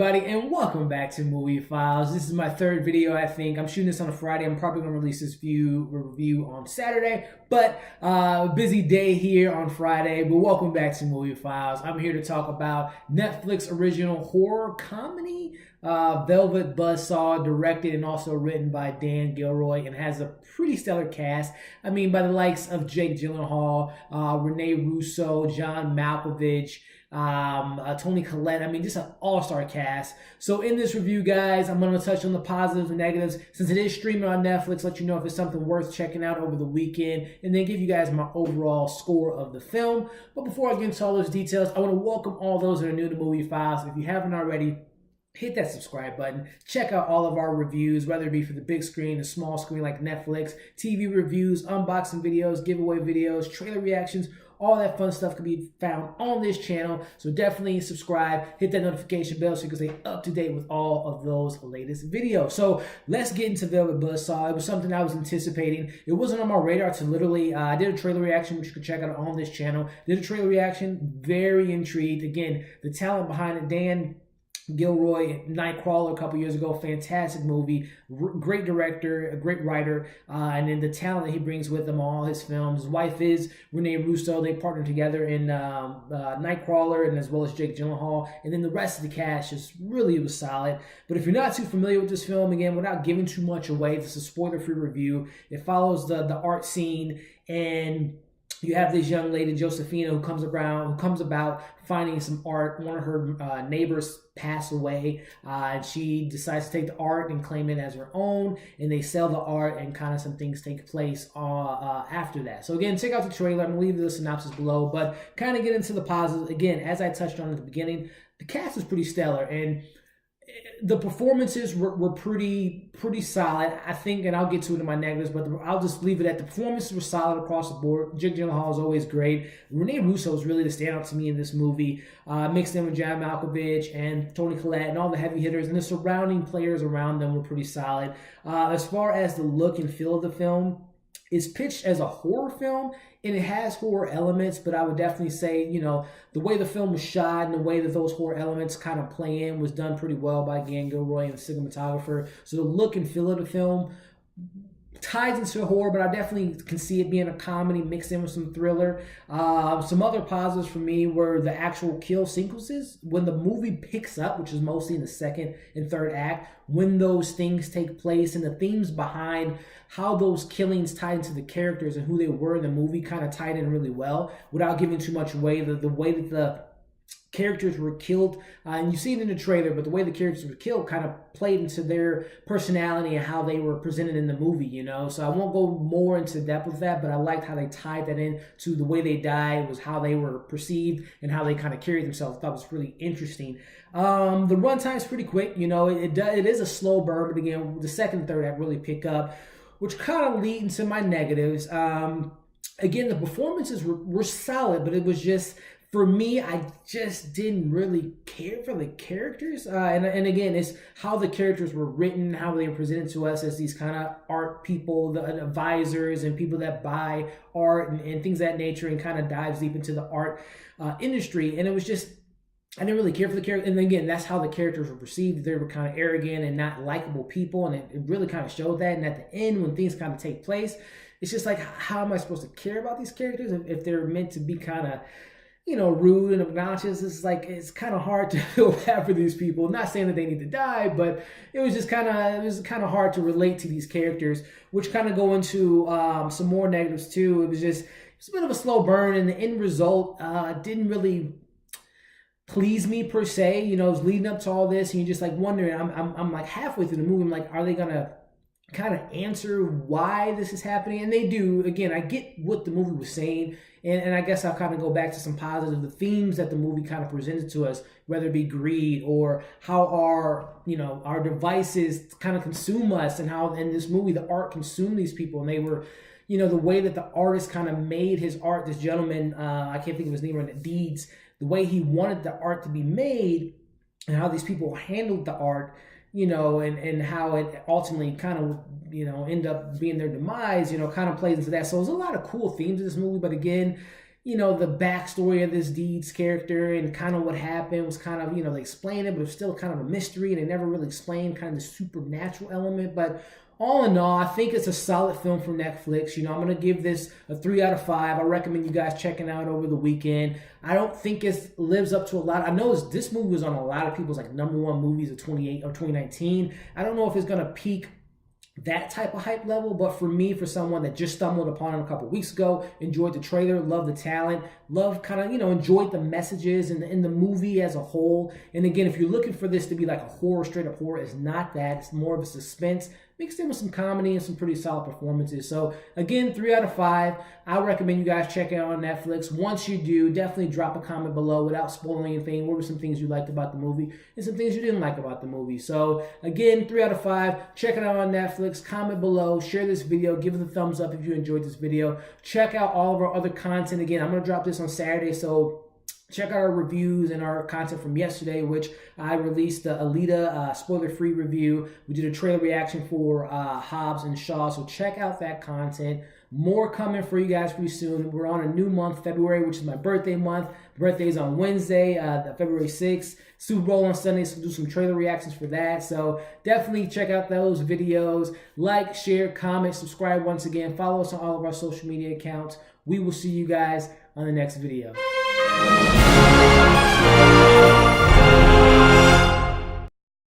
everybody, and welcome back to Movie Files. This is my third video, I think. I'm shooting this on a Friday. I'm probably going to release this review on Saturday, but busy day here on Friday. But welcome back to Movie Files. I'm here to talk about Netflix original horror comedy, Velvet Buzzsaw, directed and also written by Dan Gilroy, and has a pretty stellar cast. I mean, by the likes of Jake Gyllenhaal, Rene Russo, John Malkovich, Toni Collette. I mean, just an all-star cast. So in this review, guys, I'm going to touch on the positives and negatives. Since it is streaming on Netflix, let you know if it's something worth checking out over the weekend, and then give you guys my overall score of the film. But before I get into all those details, I want to welcome all those that are new to Movie Files. If you haven't already, hit that subscribe button. Check out all of our reviews, whether it be for the big screen, the small screen like Netflix, TV reviews, unboxing videos, giveaway videos, trailer reactions. All that fun stuff can be found on this channel. So definitely subscribe, hit that notification bell so you can stay up to date with all of those latest videos. So let's get into Velvet Buzzsaw. It was something I was anticipating. It wasn't on my radar to literally, I did a trailer reaction, which you can check out on this channel. Did a trailer reaction, very intrigued. Again, the talent behind it, Dan Gilroy, Nightcrawler a couple years ago, fantastic movie, great director, a great writer, and then the talent that he brings with him, all his films. His wife is Rene Russo. They partnered together in Nightcrawler, and as well as Jake Gyllenhaal, and then the rest of the cast just really was solid. But if you're not too familiar with this film, again, without giving too much away, this is a spoiler-free review. It follows the art scene, and you have this young lady, Josephina, who comes about finding some art. One of her neighbors passed away, and she decides to take the art and claim it as her own, and they sell the art, and kind of some things take place after that. So again, check out the trailer. I'm going to leave the synopsis below, but kind of get into the positives. Again, as I touched on at the beginning, the cast is pretty stellar, and the performances were pretty solid, I think, and I'll get to it in my negatives, but I'll just leave it at the performances were solid across the board. Jake Gyllenhaal is always great. Rene Russo is really the standout to me in this movie, mixed in with John Malkovich and Toni Collette and all the heavy hitters, and the surrounding players around them were pretty solid. As far as the look and feel of the film, it's pitched as a horror film, and it has horror elements, but I would definitely say, you know, the way the film was shot and the way that those horror elements kind of play in was done pretty well by Dan Gilroy and the cinematographer. So the look and feel of the film ties into horror, but I definitely can see it being a comedy mixed in with some thriller. Some other positives for me were the actual kill sequences. When the movie picks up, which is mostly in the second and third act, when those things take place and the themes behind how those killings tied into the characters and who they were in the movie kind of tied in really well without giving too much away. The way that the characters were killed, and you see it in the trailer, but the way the characters were killed kind of played into their personality and how they were presented in the movie, you know. So I won't go more into depth with that, but I liked how they tied that in to the way they died, was how they were perceived and how they kind of carried themselves. I thought was really interesting. The runtime is pretty quick, you know. It is a slow burn, but again, the second and third act really pick up, which kind of lead into my negatives. Again, the performances were solid, but it was just, for me, I just didn't really care for the characters. And again, it's how the characters were written, how they were presented to us as these kind of art people, the advisors and people that buy art and things of that nature, and kind of dives deep into the art industry. And it was just, I didn't really care for the character. And again, that's how the characters were perceived. They were kind of arrogant and not likable people. And it really kind of showed that. And at the end, when things kind of take place, it's just like, how am I supposed to care about these characters if they're meant to be kind of, you know, rude and obnoxious? It's like, it's kind of hard to feel bad for these people. Not saying that they need to die, but it was just kind of hard to relate to these characters, which kind of go into some more negatives too. It was a bit of a slow burn, and the end result didn't really please me per se. You know, it was leading up to all this, and you're just like wondering. I'm like halfway through the movie, I'm like, are they gonna kind of answer why this is happening? And they do. Again, I get what the movie was saying, and I guess I'll kind of go back to some positive, the themes that the movie kind of presented to us, whether it be greed or how our devices kind of consume us, and how in this movie the art consumed these people, and they were, you know, the way that the artist kind of made his art, this gentleman, I can't think of his name right now, Deeds, the way he wanted the art to be made, and how these people handled the art, you know, and how it ultimately kind of, you know, end up being their demise, you know, kind of plays into that. So there's a lot of cool themes in this movie, but again, the backstory of this Deeds character and kind of what happened was kind of, they explain it, but it's still kind of a mystery, and they never really explain kind of the supernatural element. But all in all, I think it's a solid film from Netflix. I'm going to give this a 3 out of 5. I recommend you guys checking out over the weekend. I don't think it lives up to a lot. I know this movie was on a lot of people's #1 movies of 2019. I don't know if it's going to peak that type of hype level, but for me, for someone that just stumbled upon it a couple weeks ago, enjoyed the trailer, loved the talent, loved kind of, enjoyed the messages in the movie as a whole. And again, if you're looking for this to be like a horror, straight up horror, it's not that. It's more of a suspense mixed in with some comedy and some pretty solid performances. So again, 3 out of 5. I recommend you guys check it out on Netflix. Once you do, definitely drop a comment below without spoiling anything. What were some things you liked about the movie and some things you didn't like about the movie? So again, 3 out of 5. Check it out on Netflix. Comment below. Share this video. Give it a thumbs up if you enjoyed this video. Check out all of our other content. Again, I'm going to drop this on Saturday, so check out our reviews and our content from yesterday, which I released the Alita spoiler-free review. We did a trailer reaction for Hobbs and Shaw, so check out that content. More coming for you guys pretty soon. We're on a new month, February, which is my birthday month. Birthday's on Wednesday, February 6th. Super Bowl on Sunday, so we'll do some trailer reactions for that. So definitely check out those videos. Like, share, comment, subscribe once again. Follow us on all of our social media accounts. We will see you guys on the next video.